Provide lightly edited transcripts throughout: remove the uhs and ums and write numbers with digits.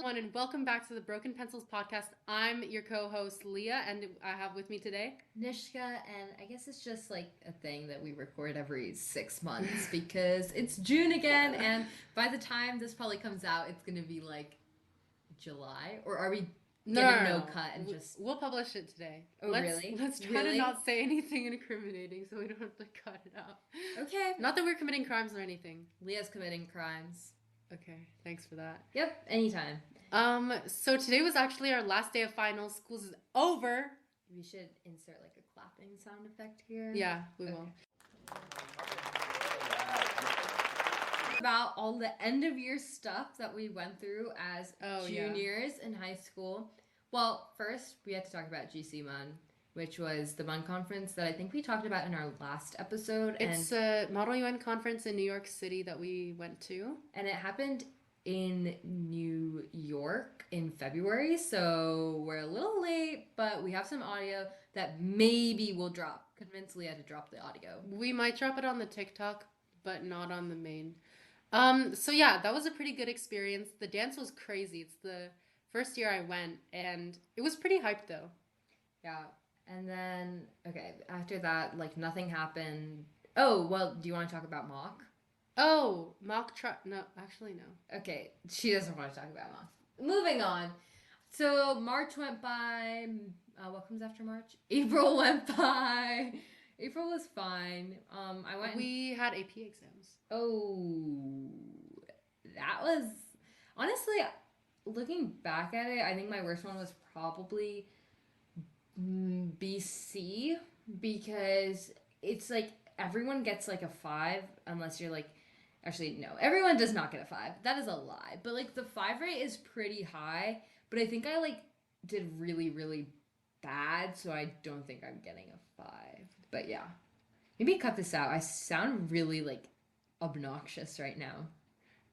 everyone, and welcome back to the Broken Pencils podcast. I'm your co-host Leah, and I have with me today Nishka, and I guess it's just like a thing that we record every 6 months because it's June again, and by the time this probably comes out, it's gonna be like July. Or are we getting no cut and just? We'll publish it today. Oh, really? Let's try to not say anything incriminating so we don't have to cut it out. Okay. Not that we're committing crimes or anything. Leah's committing crimes. Okay, thanks for that. Yep, anytime. So today was actually our last day of finals. School's is over. We should insert like a clapping sound effect here. Yeah, we will. About all the end of year stuff that we went through as juniors in high school. Well, first we had to talk about GC Mun, which was the Mun conference that I think we talked about in our last episode. It's a Model UN conference in New York City that we went to. And it happened in New York in February, so we're a little late, but we have some audio that maybe we'll drop. Convince Leah to drop the audio. We might drop it on the TikTok, but not on the main. So yeah, that was a pretty good experience. The dance was crazy. It's the first year I went, and it was pretty hyped though. Yeah. And then, okay, after that, like, nothing happened. Oh, well, do you want to talk about mock? Oh, mock no, actually no. Okay, she doesn't want to talk about mock. Moving on. So March went by. What comes after March? April went by. April was fine. We had AP exams. Oh, that was honestly, looking back at it, I think my worst one was probably BC, because it's like everyone gets like a 5 unless you're like, actually no, everyone does not get a 5. That is a lie. But like the 5 rate is pretty high, but I think I like did really, really bad, so I don't think I'm getting a 5. But yeah, maybe cut this out. I sound really like obnoxious right now.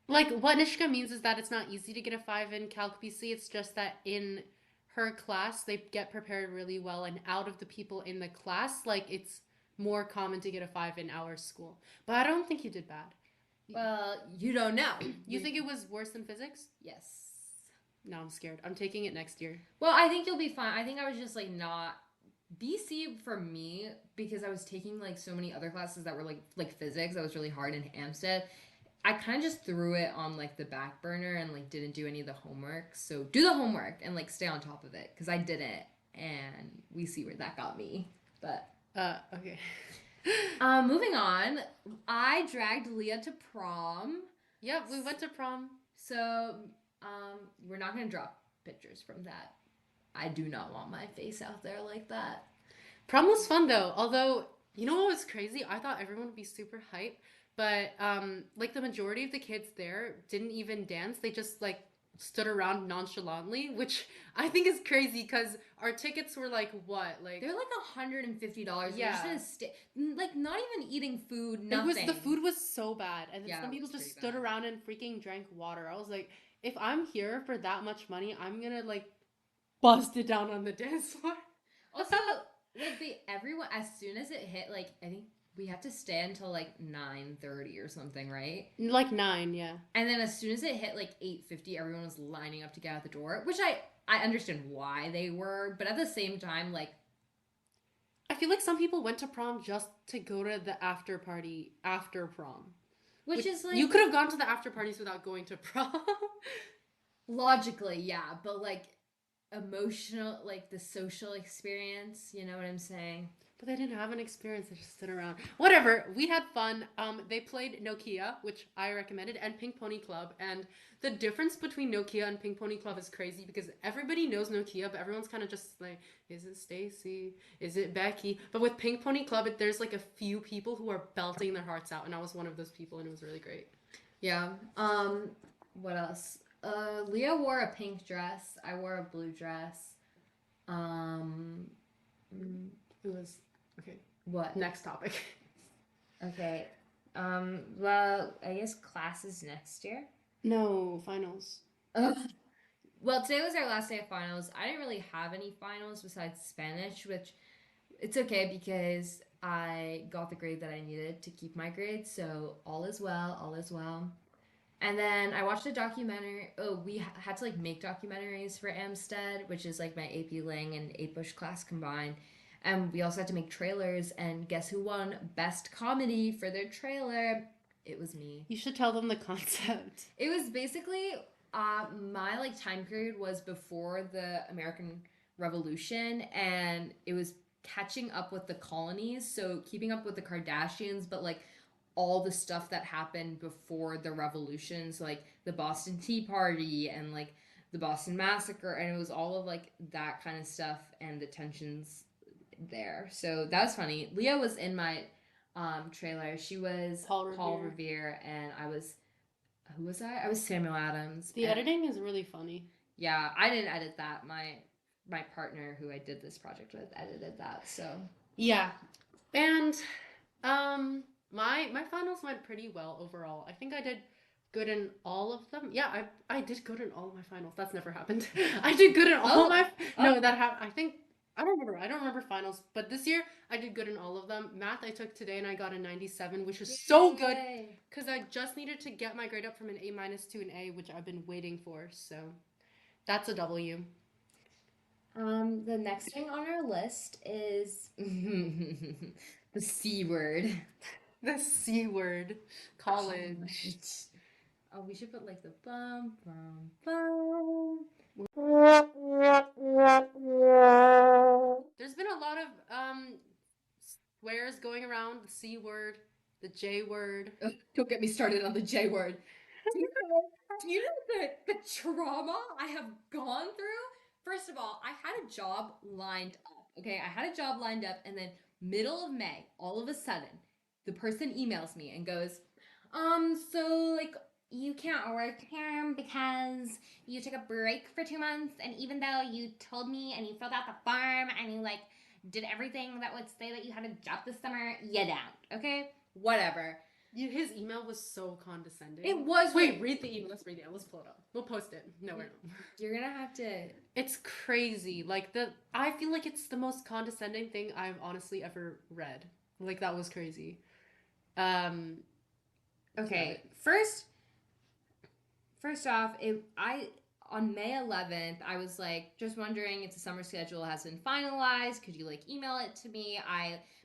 Like, what Nishka means is that it's not easy to get a 5 in Calc BC. It's just that in her class, they get prepared really well, and out of the people in the class, like, it's more common to get a 5 in our school. But I don't think you did bad. Well, you don't know. You think it was worse than physics? Yes. No, I'm scared. I'm taking it next year. Well, I think you'll be fine. I think I was just like not BC for me, because I was taking like so many other classes that were like physics that was really hard in Hampstead. I kind of just threw it on like the back burner and like didn't do any of the homework. So do the homework and like stay on top of it, because I didn't, and we see where that got me. But okay. Moving on, I dragged Leah to prom. Yep, we went to prom. So we're not gonna drop pictures from that. I do not want my face out there like that. Prom was fun though. Although, you know what was crazy? I thought everyone would be super hype, but like the majority of the kids there didn't even dance. They just like stood around nonchalantly, which I think is crazy because our tickets were like what? Like they're like $150. Yeah. We're just like not even eating food, nothing. The food was so bad. And then some people just stood bad. around and freaking drank water. I was like, if I'm here for that much money, I'm gonna like bust it down on the dance floor. Also, like everyone, as soon as it hit, like I think we had to stay until like 9:30 or something, right? Like 9, yeah. And then as soon as it hit like 8:50, everyone was lining up to get out the door, which I understand why they were, but at the same time, like I feel like some people went to prom just to go to the after party after prom. Which is like, you could have gone to the after parties without going to prom. Logically, yeah, but like emotional, like the social experience, you know what I'm saying? But they didn't have an experience. They just stood around. Whatever. We had fun. They played Nokia, which I recommended, and Pink Pony Club. And the difference between Nokia and Pink Pony Club is crazy because everybody knows Nokia, but everyone's kind of just like, is it Stacy? Is it Becky? But with Pink Pony Club, there's like a few people who are belting their hearts out, and I was one of those people, and it was really great. Yeah. What else? Leah wore a pink dress. I wore a blue dress. It was okay. What? Next topic. Okay. Well, I guess classes next year. No, finals. Well, today was our last day of finals. I didn't really have any finals besides Spanish, which it's okay because I got the grade that I needed to keep my grade, so all is well, all is well. And then I watched a documentary. Oh, we had to like make documentaries for Amstead, which is like my AP Lang and APUSH class combined. And we also had to make trailers. And guess who won Best Comedy for their trailer? It was me. You should tell them the concept. It was basically my like time period was before the American Revolution, and it was catching up with the colonies, so keeping up with the Kardashians, but like all the stuff that happened before the revolution, so like the Boston Tea Party and like the Boston Massacre, and it was all of like that kind of stuff and the tensions there. So that was funny. Leah was in my trailer. She was Paul Revere, and I was who was I? I was Samuel Adams. The editing is really funny. Yeah, I didn't edit that. My partner who I did this project with edited that. So yeah, and my finals went pretty well overall. I think I did good in all of them. Yeah, I did good in all of my finals. That's never happened. I did good in all of my no that happened. I think I don't remember. I don't remember finals, but this year I did good in all of them. Math I took today and I got a 97, which is so good because I just needed to get my grade up from an A minus to an A, which I've been waiting for. So that's a W. The next thing on our list is the C word. The C word. College. Oh, we should put like the bum bum bum. There's been a lot of swears going around. The C word, the J word. Oh, don't get me started on the J word. Do you know the trauma I have gone through? First of all, I had a job lined up. Okay, I had a job lined up, and then middle of May, all of a sudden, the person emails me and goes, so like you can't work here because you took a break for 2 months, and even though you told me and you filled out the form and you like did everything that would say that you had a job this summer, you don't. Okay, whatever. His email was so condescending. It was. Wait, read the email. Let's read it. Let's pull it up. We'll post it. No, we're not. You're gonna have to. It's crazy. Like I feel like it's the most condescending thing I've honestly ever read. Like that was crazy. Okay. First off, on May 11th, I was like, just wondering if the summer schedule has been finalized. Could you like email it to me?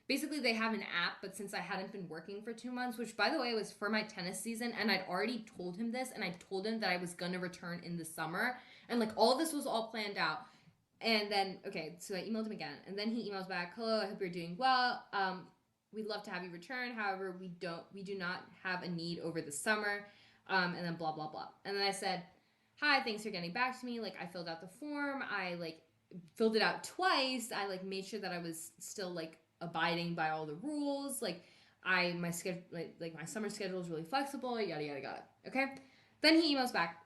Basically they have an app, but since I hadn't been working for 2 months, which by the way was for my tennis season, and I'd already told him this, and I told him that I was gonna return in the summer, and like all this was all planned out. And then okay, so I emailed him again, and then he emails back, hello, I hope you're doing well. We'd love to have you return. However, we do not have a need over the summer. And then blah blah blah. And then I said, hi, thanks for getting back to me. Like I filled out the form. I like filled it out twice. I like made sure that I was still like abiding by all the rules. Like my schedule, like my summer schedule is really flexible. Yada yada yada. Okay. Then he emails back.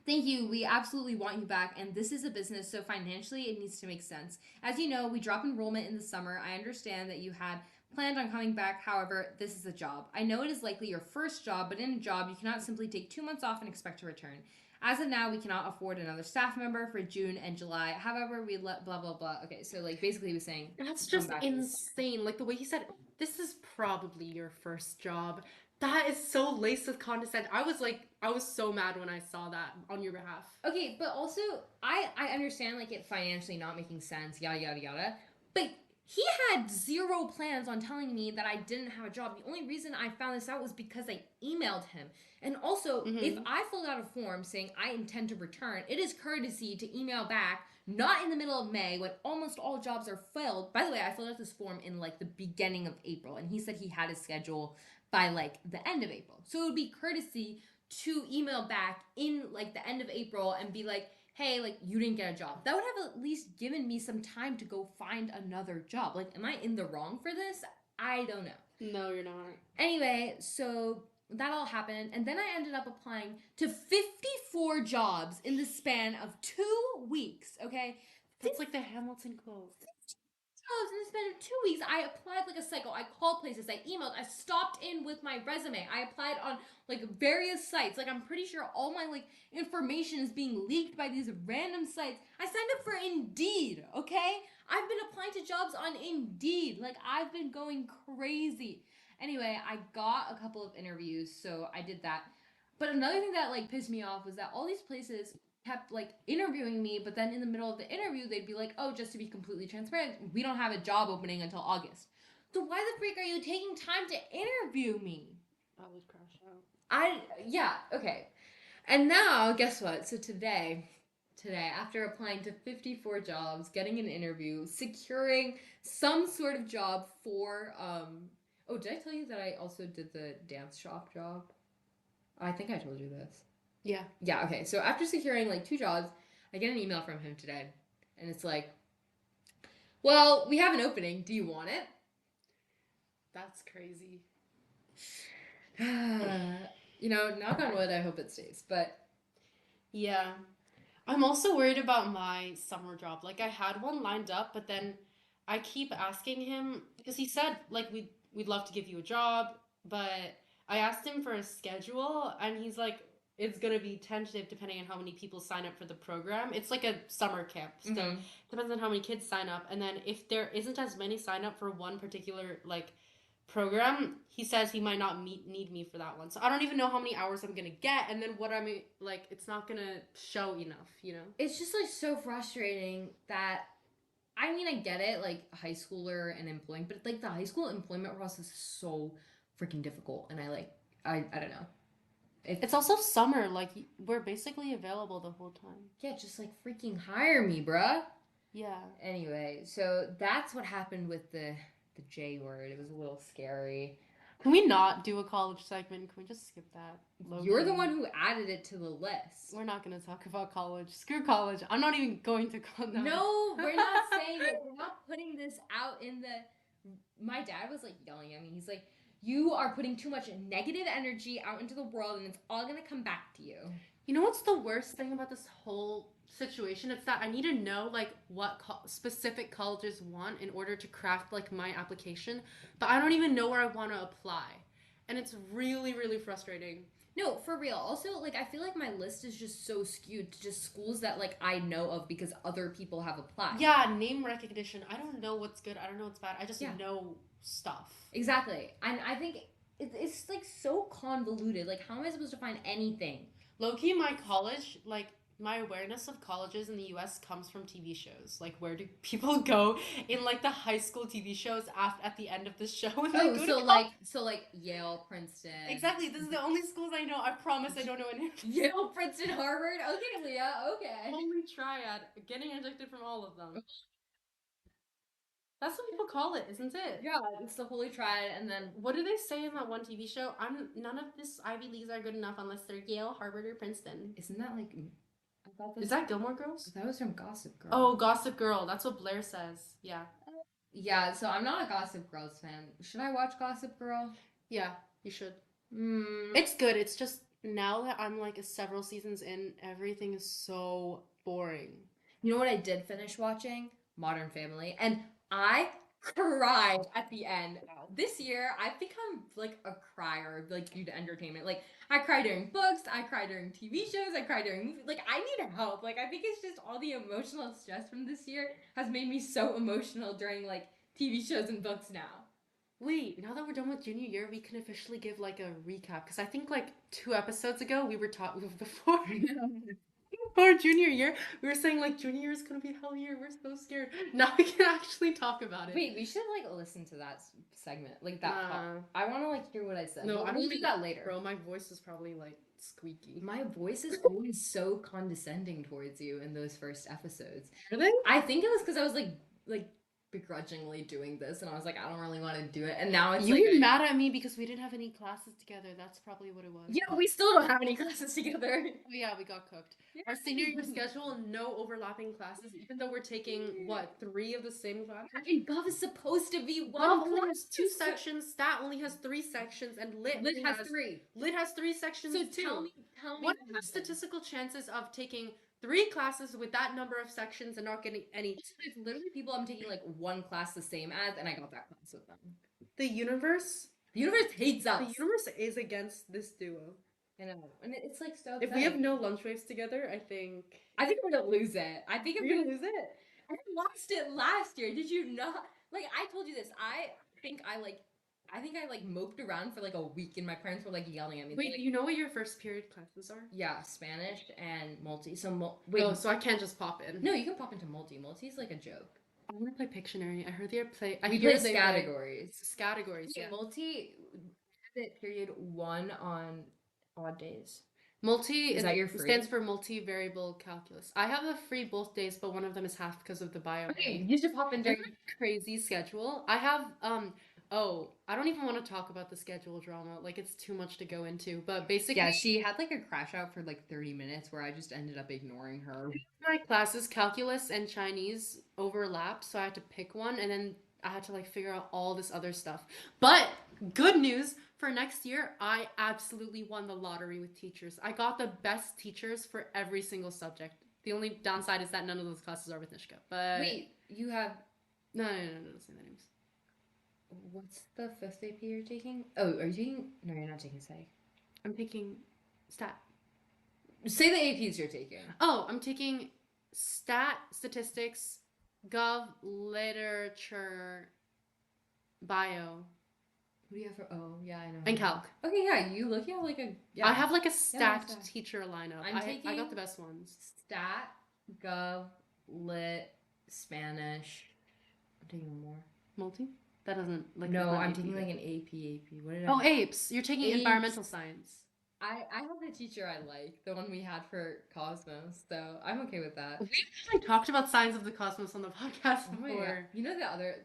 Thank you. We absolutely want you back, and this is a business, so financially it needs to make sense. As you know, we drop enrollment in the summer. I understand that you had planned on coming back. However, this is a job. I know it is likely your first job, but in a job, you cannot simply take 2 months off and expect to return. As of now, we cannot afford another staff member for June and July. However, we let blah, blah, blah. Okay, so like basically he was saying... That's just insane. Like the way he said, this is probably your first job. That is so laced with condescent. I was so mad when I saw that on your behalf. Okay, but also, I understand like it financially not making sense, yada, yada, yada. But he had zero plans on telling me that I didn't have a job. The only reason I found this out was because I emailed him. And also, if I filled out a form saying I intend to return, it is courtesy to email back, not in the middle of May when almost all jobs are filled. By the way, I filled out this form in like the beginning of April, and he said he had his schedule by like the end of April. So it would be courtesy to email back in like the end of April and be like, hey, like you didn't get a job. That would have at least given me some time to go find another job. Like, am I in the wrong for this? I don't know. No, you're not. Anyway, so that all happened, and then I ended up applying to 54 jobs in the span of 2 weeks, okay? That's like the Hamilton quote. Jobs in the span of 2 weeks. I applied like a psycho. I called places. I emailed. I stopped in with my resume. I applied on like various sites. Like I'm pretty sure all my like information is being leaked by these random sites. I signed up for Indeed, okay? I've been applying to jobs on Indeed. Like I've been going crazy. Anyway, I got a couple of interviews, so I did that. But another thing that like pissed me off was that all these places kept like interviewing me, but then in the middle of the interview they'd be like, "Oh, just to be completely transparent, we don't have a job opening until August." So why the freak are you taking time to interview me? I would crash out. Yeah, okay. And now, guess what? So today, after applying to 54 jobs, getting an interview, securing some sort of job for oh, did I tell you that I also did the dance shop job? I think I told you this. Yeah. Yeah, okay. So after securing like 2 jobs, I get an email from him today. And it's like, "Well, we have an opening. Do you want it?" That's crazy. Knock on wood, I hope it stays. But Yeah. I'm also worried about my summer job. Like I had one lined up, but then I keep asking him because he said like we'd love to give you a job, but I asked him for a schedule and he's like it's gonna be tentative depending on how many people sign up for the program. It's like a summer camp, so mhm. depends on how many kids sign up. And then if there isn't as many sign up for one particular like program, he says he might not need me for that one. So I don't even know how many hours I'm gonna get, and then what I'm like, it's not gonna show enough, you know? It's just like so frustrating that I mean I get it, like high schooler and employing, but like the high school employment process is so freaking difficult and I don't know. It's also summer, like we're basically available the whole time. Yeah, just like freaking hire me, bruh. Yeah. Anyway, so that's what happened with the J word. It was a little scary. Can we not do a college segment? Can we just skip that? You're the Low-key. one who added it to the list. We're not gonna talk about college. Screw college. I'm not even going to college. No, we're not saying it. We're not putting this out in the. My dad was like yelling at me. He's like, "You are putting too much negative energy out into the world, and it's all gonna come back to you." You know what's the worst thing about this whole situation? It's that I need to know like what specific colleges want in order to craft like my application, but I don't even know where I want to apply. And it's really really frustrating. No, for real. Also, like I feel like my list is just so skewed to just schools that like I know of because other people have applied. Yeah, name recognition. I don't know what's good. I don't know what's bad. I just Yeah. know stuff. Exactly. And I think it's like so convoluted. Like how am I supposed to find anything? Low-key, my college, like my awareness of colleges in the US comes from TV shows. Like where do people go in like the high school TV shows at the end of the show and they Oh, go to so college? like Yale, Princeton. Exactly. This is the only schools I know. I promise I don't know any. Yale, Princeton, Harvard. Okay, Leah. Okay. Holy triad. Getting ejected from all of them. That's what people call it, isn't it? Yeah, it's the Holy Triad, and then What do they say in that one TV show? I'm none of this Ivy Leagues are good enough unless they're Yale, Harvard, or Princeton. isn't that like I thought this Is that Gilmore Girls? that was from Gossip Girl. Oh, Gossip Girl. That's what Blair says. Yeah. Yeah, so I'm not a Gossip Girls fan. Should I watch Gossip Girl? Yeah, you should. Hmm. It's good. It's just now that I'm like several seasons in, everything is so boring. You know what I did finish watching? Modern Family, and I cried at the end. This year, I've become like a crier, like due to entertainment. Like I cry during books, I cry during TV shows, I cry during movies. Like I need help. Like I think it's just all the emotional stress from this year has made me so emotional during like TV shows and books now. Wait, now that we're done with junior year, we can officially give like a recap because I think like 2 episodes ago we were taught before before junior year we were saying like junior year is gonna be hell year. We're so scared. Now we can actually talk about it. Wait, we should like listen to that segment, like that. Nah. I want to like hear what I said. No, But I we'll don't do think that later. Bro, my voice is probably like squeaky. My voice is always so condescending towards you in those first episodes. Really? I think it was because I was like begrudgingly doing this, and I was like, I don't really want to do it, and now it's You like, were mad at me because we didn't have any classes together. That's probably what it was. yeah, we still don't have any classes together. Oh, yeah, we got cooked. Our senior year schedule, no overlapping classes, even though we're taking, what, 3 of the same classes? And Gov is supposed to be one. Gov only has 2 sections, Stat only has 3 sections, and Lit, Lit has 3. Lit has 3 sections So too. tell me What are the statistical chances of taking 3 classes with that number of sections and not getting any? It's literally people I'm taking like one class the same as, and I got that class with them. The universe? The universe hates us. The universe is against this duo. I know, and it's like so. If we have no lunch waves together, I think we're gonna lose it. I think we're gonna lose it. I lost it last year. Did you not? Like I told you this. I think I like I think I like moped around for like a week, and my parents were like yelling at me. Wait, Like, you know what your first period classes are? yeah, Spanish and multi. So Wait, oh, so I can't just pop in. No, you can pop into multi. Multi is like a joke. I want to play Pictionary. I heard they play. We play categories. Categories, yeah. Multi had it period 1 on odd days. Multi Is that your free? Stands for multivariable calculus. I have a free both days, but one of them is half because of the bio. Okay, you should pop in during Crazy schedule. I have oh, I don't even want to talk about the schedule drama. Like it's too much to go into. But basically, yeah, she had like a crash out for like 30 minutes where I just ended up ignoring her. My classes, calculus and Chinese, overlap, so I had to pick one, and then I had to like figure out all this other stuff. But good news for next year, I absolutely won the lottery with teachers. I got the best teachers for every single subject. The only downside is that none of those classes are with Nishka. But wait, you have no, don't say their names. What's the 5th AP you're taking? Oh, are you taking? No, you're not taking psych. I'm taking stat. Say the APs you're taking. Oh, I'm taking statistics, gov, literature, bio. What do you have for? Oh, yeah, I know. And calc. Okay, yeah, you look at like a. Yeah. I have like a stacked teacher lineup. I got the best ones. Stat, gov, lit, Spanish. I'm taking one more. Multi? That doesn't like. No, I'm taking like an AP. What did I? Oh, apes. You're taking environmental science. I have the teacher I like, the one we had for Cosmos, so I'm okay with that. We've actually talked about Signs of the Cosmos on the podcast before. You know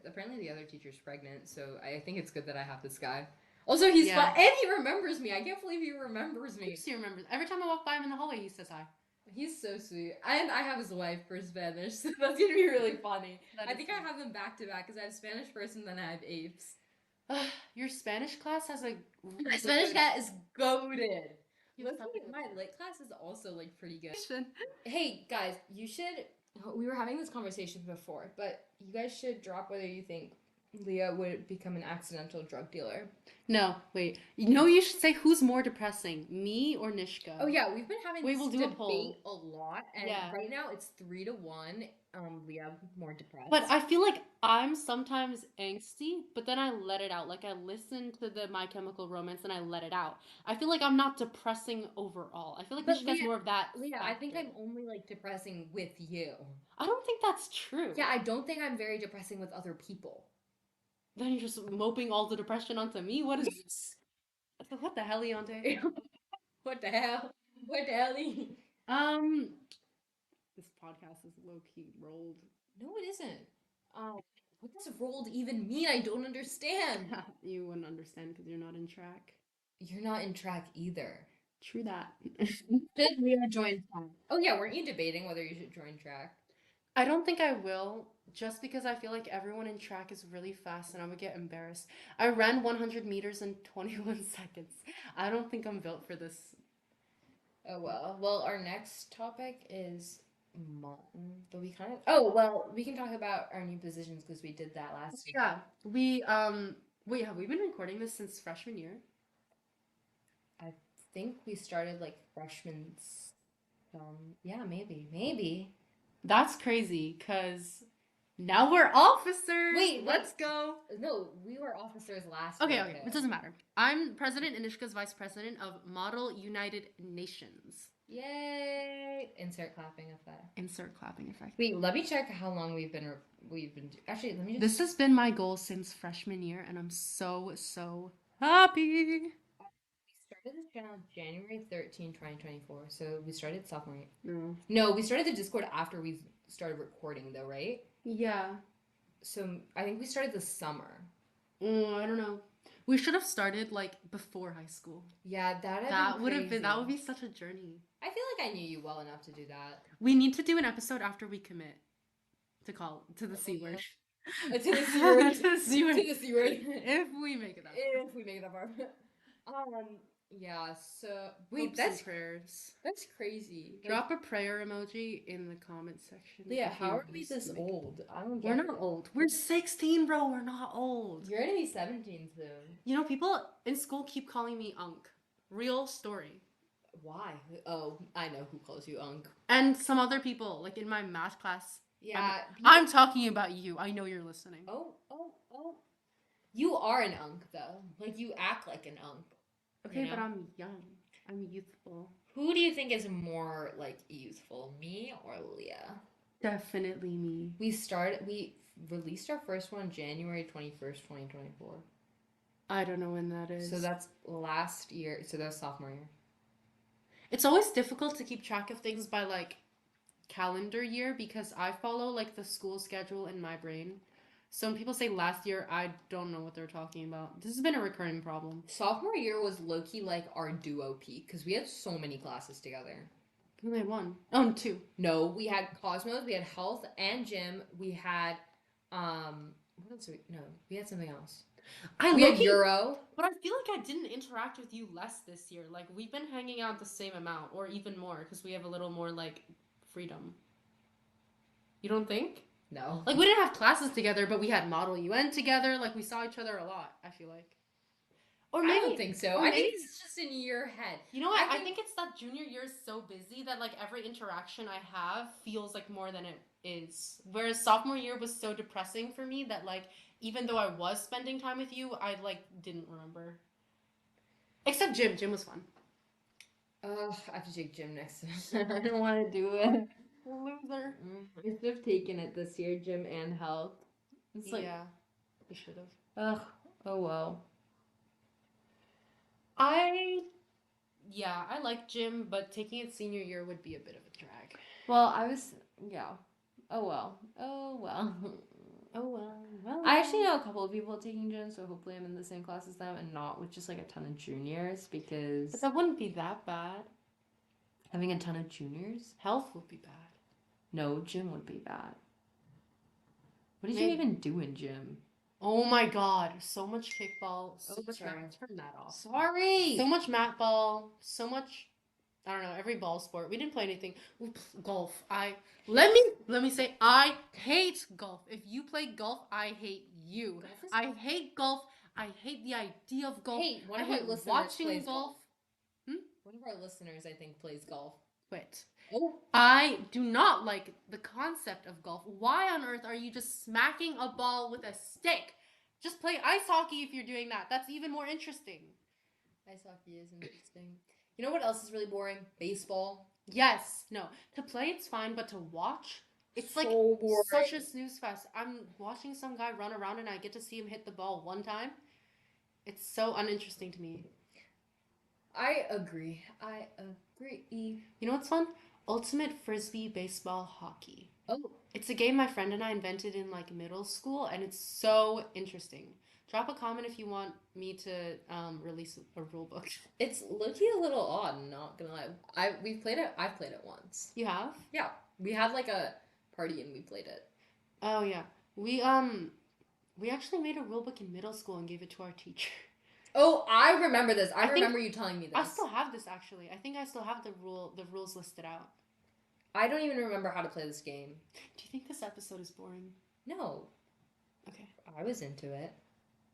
apparently the other teacher's pregnant, so I think it's good that I have this guy. Also, he's fun, and he remembers me. I can't believe he remembers me. He remembers. Every time I walk by him in the hallway, he says hi. He's so sweet. And I have his wife for Spanish, so that's gonna be really funny. I think I have them back to back, because I have Spanish first and then I have apes. Your Spanish class has like... My Spanish class is goated. My lit class is also like pretty good. Hey guys, you should... We were having this conversation before, but you guys should drop whether you think Leah would become an accidental drug dealer. No, wait. You should say who's more depressing, me or Nishka? Oh yeah, we've been having this debate a lot, and right now it's 3-1. Leah more depressed. But I feel like I'm sometimes angsty, but then I let it out. Like I listen to the My Chemical Romance and I let it out. I feel like I'm not depressing overall. I feel like Nishka's more of that. Leah, I think I'm only like depressing with you. I don't think that's true. Yeah, I don't think I'm very depressing with other people. Then you're just moping all the depression onto me? What is this? What the hell, Leonte? What the hell? What the hell? This podcast is low-key rolled. No, it isn't. What does rolled even mean? I don't understand. You wouldn't understand because you're not in track. You're not in track either. True that. Should we join track? Oh yeah, weren't you debating whether you should join track? I don't think I will, just because I feel like everyone in track is really fast and I would get embarrassed. I ran 100 meters in 21 seconds. I don't think I'm built for this. Oh well. Well, our next topic is but we kind of... we can talk about our new positions because we did that last week. Yeah. Wait, have we been recording this since freshman year? I think we started like freshman... yeah, maybe. That's crazy, because now we're officers. Wait, let's go. No, we were officers last week. Okay, it doesn't matter. I'm president and Ishka's vice president of Model United Nations. Yay! Insert clapping effect. Wait, let me check how long we've been actually, let me just... This has been my goal since freshman year, and I'm so happy. We started this channel January 13, 2024, so we started sophomore year. No, we started the Discord after we started recording, though, right? Yeah. So I think we started this summer. I don't know. We should have started like before high school. Yeah, that would be such a journey. I feel like I knew you well enough to do that. We need to do an episode after we commit to the C word. To the C word. To the C word. To the C word. If we make it that far. Yeah, so wait, that's prayers. That's crazy. Drop a prayer emoji in the comment section. Yeah, how are we this old? We're not old. We're 16, bro. We're not old. You're gonna be 17 soon. You know, people in school keep calling me Unk. Real story. Why? Oh, I know who calls you Unk. And some other people, like in my math class. Yeah. I'm talking about you. I know you're listening. Oh. You are an unk though. Like you act like an unk. Okay, but I'm young. I'm youthful. Who do you think is more like youthful, me or Leah? Definitely me. We released our first one January 21st, 2024. I don't know when that is. So that's last year. So that's sophomore year. It's always difficult to keep track of things by like calendar year because I follow like the school schedule in my brain. So when people say last year, I don't know what they're talking about. This has been a recurring problem. Sophomore year was low key like our duo peak because we had so many classes together. We only had one. Oh, two. No, we had Cosmos, we had health and gym. We had what else? No, we had something else. We had Euro. But I feel like I didn't interact with you less this year. Like we've been hanging out the same amount or even more because we have a little more like freedom. You don't think? No. Like we didn't have classes together, but we had Model UN together. Like we saw each other a lot, I feel like. Or maybe I don't think so. I think it's just in your head. You know what? I think it's that junior year is so busy that like every interaction I have feels like more than it is. Whereas sophomore year was so depressing for me that like even though I was spending time with you, I like didn't remember. Except gym. Gym was fun. Oh, I have to take gym next semester. I don't want to do it. Loser. I should have taken it this year, gym and health. It's like, yeah, you should have. ugh, oh well. I like gym, but taking it senior year would be a bit of a drag. Well, yeah. Oh well. Oh well. Oh well. I actually know a couple of people taking gym, so hopefully I'm in the same class as them and not with just like a ton of juniors because. But that wouldn't be that bad. Having a ton of juniors? Health would be bad. No, gym would be bad. What did you even do in gym? Oh my god, so much kickball, so much sorry. turn that off. Sorry. So much mat ball, so much I don't know, every ball sport. We didn't play anything. Oops, golf. Let me say I hate golf. If you play golf, I hate you. I hate golf. I hate the idea of golf. Hey, one of I our hate listeners watching plays golf. One of our listeners, I think, plays golf. Quit. Oh. I do not like the concept of golf. Why on earth are you just smacking a ball with a stick? Just play ice hockey if you're doing that. That's even more interesting. Ice hockey is interesting. You know what else is really boring? Baseball. Yes. No. To play, it's fine, but to watch, it's so like boring. Such a snooze fest. I'm watching some guy run around and I get to see him hit the ball one time. It's so uninteresting to me. I agree. You know what's fun? Ultimate Frisbee Baseball Hockey. Oh. It's a game my friend and I invented in like middle school and it's so interesting. Drop a comment if you want me to release a rule book. It's low-key a little odd, not gonna lie. I've played it once. You have? Yeah. We had like a party and we played it. Oh yeah. We actually made a rule book in middle school and gave it to our teacher. Oh, I remember this. I remember you telling me this. I still have this actually. I think I still have the rules listed out. I don't even remember how to play this game. Do you think this episode is boring? No. Okay. I was into it.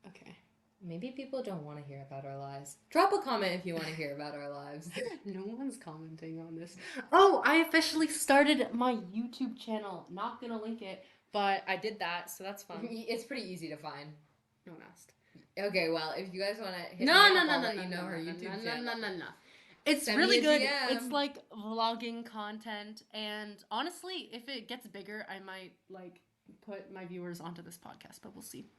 Okay. Maybe people don't want to hear about our lives. Drop a comment if you want to hear about our lives. No one's commenting on this. Oh, I officially started my YouTube channel. Not gonna link it, but I did that, so that's fun. It's pretty easy to find. No one asked. Okay, well, if you guys want to hit no, her YouTube channel. No. It's really good. It's like vlogging content, and honestly, if it gets bigger, I might like put my viewers onto this podcast, but we'll see.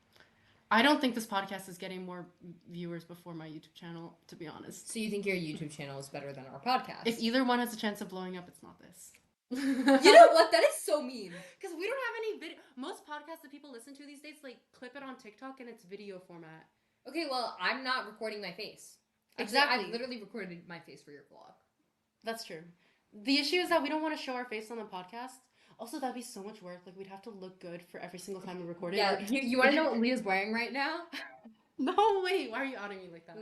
I don't think this podcast is getting more viewers before my YouTube channel, to be honest. So you think your YouTube channel is better than our podcast? If either one has a chance of blowing up, it's not this. You know what? That is so mean. Because we don't have any video. Most podcasts that people listen to these days, like, clip it on TikTok and it's video format. Okay, well, I'm not recording my face. Exactly. I literally recorded my face for your vlog. That's true. The issue is that we don't want to show our face on the podcast. Also, that'd be so much work. Like, we'd have to look good for every single time we record it. Yeah, you want to know what Leah's wearing right now? No, wait. Why are you outing me like that?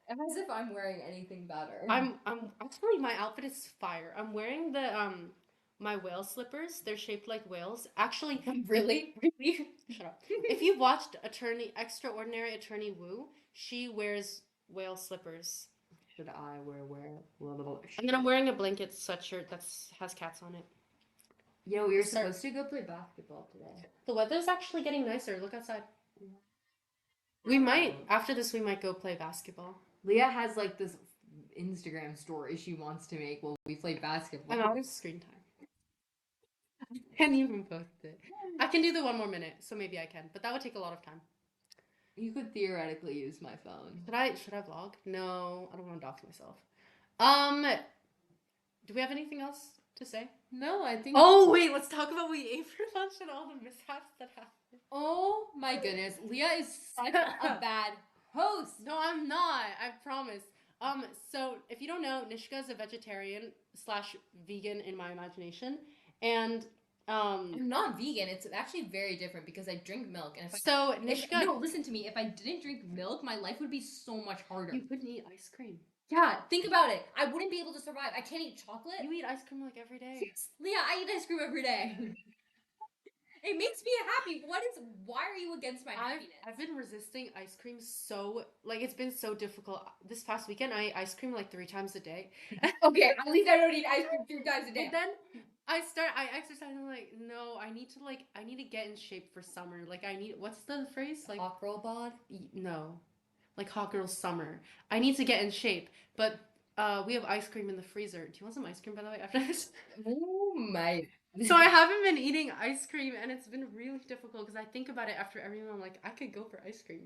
As if I'm wearing anything better. I'm actually, my outfit is fire. I'm wearing the my whale slippers. They're shaped like whales. Actually, really? Shut up. If you've watched Extraordinary Attorney Woo, she wears whale slippers. Should I wear? And then I'm wearing a blanket sweatshirt that has cats on it. Yo, we were supposed to go play basketball today. The weather's actually getting nicer. Look outside. We might, after this, we might go play basketball. Leah has like this Instagram story she wants to make while we play basketball. I'm out of screen time. I can't even post it. I can do the 1 more minute, so maybe I can, but that would take a lot of time. You could theoretically use my phone. Should I vlog? No, I don't want to dox myself. Do we have anything else to say? No, I think. Oh wait, let's talk about what we ate for lunch and all the mishaps that happened. Oh my goodness, Leah is such a bad host. No, I'm not. I promise. So if you don't know, Nishka is a vegetarian / vegan in my imagination, and I'm not vegan. It's actually very different because I drink milk, and Nishka. No, listen to me. If I didn't drink milk, my life would be so much harder. You couldn't eat ice cream. Yeah, think about it. I wouldn't be able to survive. I can't eat chocolate. You eat ice cream like every day. Yes. Leah, I eat ice cream every day. It makes me happy. Why are you against my happiness? I've been resisting ice cream so, like, it's been so difficult. This past weekend, I ate ice cream like 3 times a day. Okay, at least I don't eat ice cream 3 times a day. And then I exercise, and I'm like, no, I need to get in shape for summer. Like, what's the phrase? Like, hot girl bod? No. Like, hot girl summer. I need to get in shape. But, we have ice cream in the freezer. Do you want some ice cream, by the way, after this? Oh my. So I haven't been eating ice cream, and it's been really difficult because I think about it after every meal. I'm like, I could go for ice cream.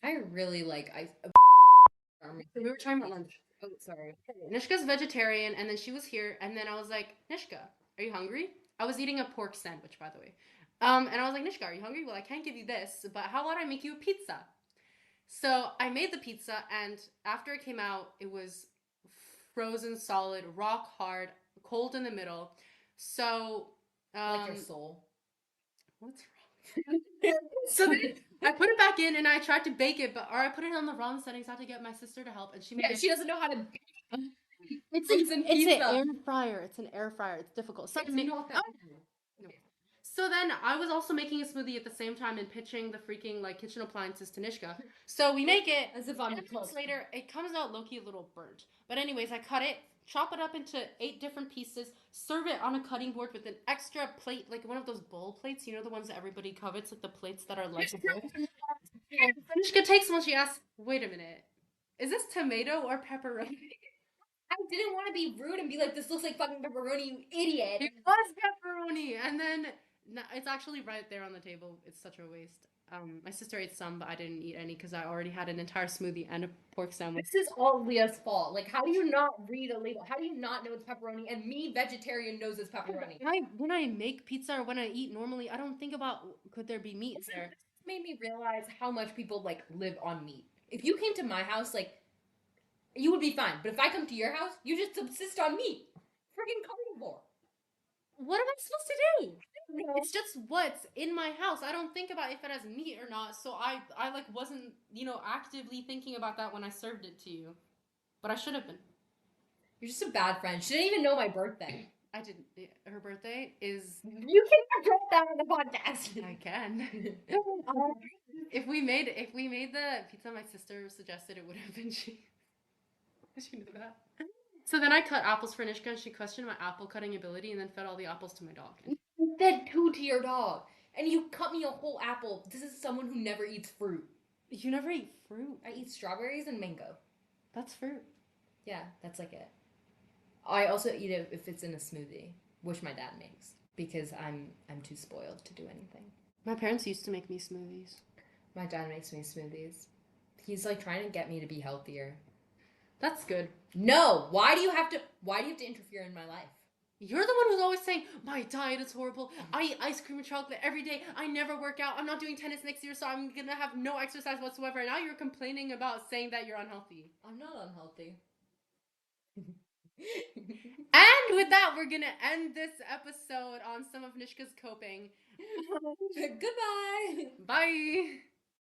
I really like ice. We were talking about lunch. Oh, sorry. Nishka's vegetarian, and then she was here, and then I was like, Nishka, are you hungry? I was eating a pork sandwich, by the way. And I was like, Nishka, are you hungry? Well, I can't give you this, but how about I make you a pizza? So I made the pizza, and after it came out, it was frozen solid, rock hard, cold in the middle. So, like your soul. What's wrong? So then I put it back in and I tried to bake it, or I put it on the wrong settings. I had to get my sister to help, and she made it. She doesn't know how to. It's an air fryer. It's an air fryer. It's difficult. So, So then I was also making a smoothie at the same time and pitching the freaking like kitchen appliances to Nishka. So we make it. As if I'm close. Later, it comes out low-key a little burnt. But anyways, I cut it, chop it up into 8 different pieces, serve it on a cutting board with an extra plate, like one of those bowl plates. You know the ones that everybody covets, like the plates that are like a bowl. Nishka takes one. She asks, "Wait a minute, is this tomato or pepperoni?" I didn't want to be rude and be like, "This looks like fucking pepperoni, you idiot." It was pepperoni, and then it's actually right there on the table. It's such a waste. My sister ate some, but I didn't eat any because I already had an entire smoothie and a pork sandwich. This is all Leah's fault. Like, how do you not read a label? How do you not know it's pepperoni? And me, vegetarian, knows it's pepperoni. When I make pizza or when I eat normally, I don't think about could there be meat there. This made me realize how much people like live on meat. If you came to my house, like, you would be fine. But if I come to your house, you just subsist on meat. Freaking carnivore. What am I supposed to do? It's just what's in my house. I don't think about if it has meat or not. So I like wasn't, actively thinking about that when I served it to you. But I should have been. You're just a bad friend. She didn't even know my birthday. I didn't. Her birthday is... You can address that on the podcast. I can. If we made the pizza my sister suggested, it would have been cheese. Did you know that? So then I cut apples for Nishka, and she questioned my apple cutting ability and then fed all the apples to my dog. You fed 2 to your dog. And you cut me a whole apple. This is someone who never eats fruit. You never eat fruit? I eat strawberries and mango. That's fruit. Yeah, that's like it. I also eat it if it's in a smoothie, which my dad makes. Because I'm too spoiled to do anything. My parents used to make me smoothies. My dad makes me smoothies. He's like trying to get me to be healthier. That's good. No! Why do you have to interfere in my life? You're the one who's always saying, my diet is horrible. I eat ice cream and chocolate every day. I never work out. I'm not doing tennis next year, so I'm going to have no exercise whatsoever. And now you're complaining about saying that you're unhealthy. I'm not unhealthy. And with that, we're going to end this episode on some of Nishka's coping. Goodbye! Bye!